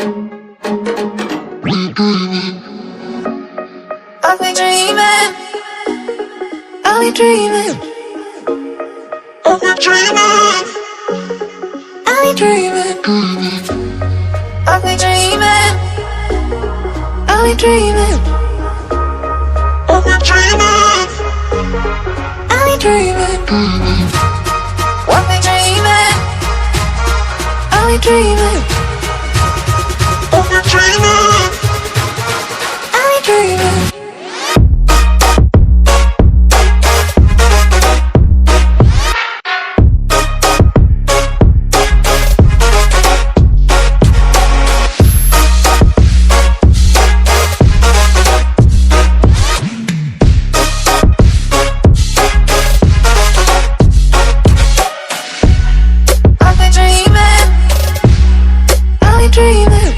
I'll be dreaming, I'll be dreaming, I'll be dreaming, I'll be dreaming, I'll be dreaming, I'll be dreaming, I'll be dreaming, I'll be dreaming, I'll be dreaming, I'll be dreaming, I'll be dreaming, I'll be dreaming. I'll be dreaming, I'll be dreaming,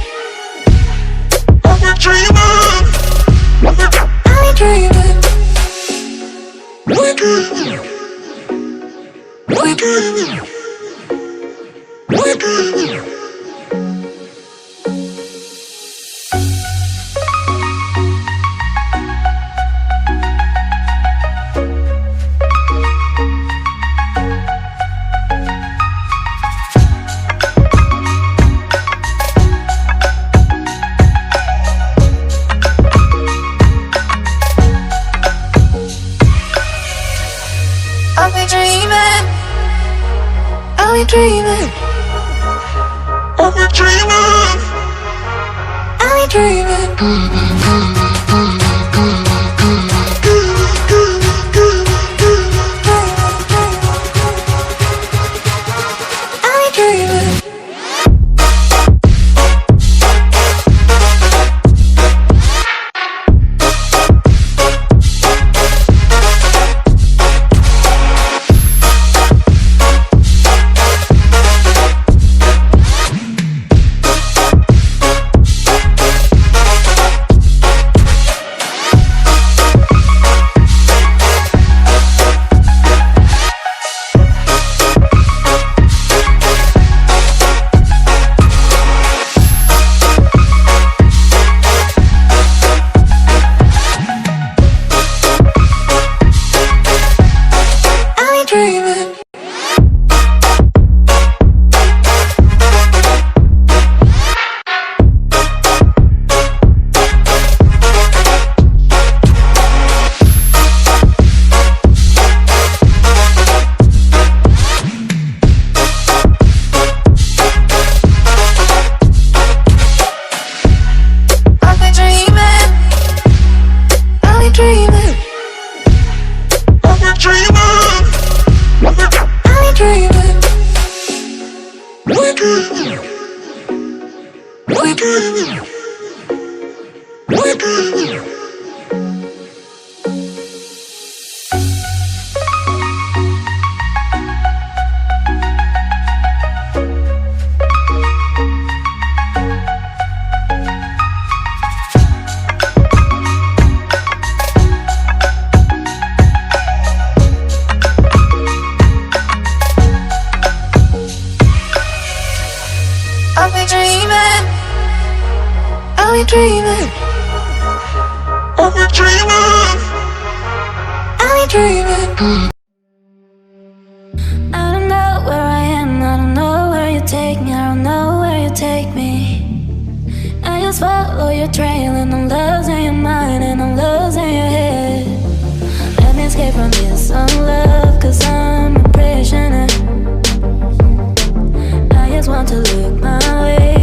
I'll be dreaming, I'll be dreaming, I'll be dreaming. I'll be dreaming, I'll be dreaming, I'll be dreaming, I'll be dreaming. I don't know where I am, I don't know where you take me, I don't know where you take me. I just follow your trail and I'm losing your mind and I'm losing your head. Let me escape from this unlove, cause I'm a prisoner. I just want to look my way.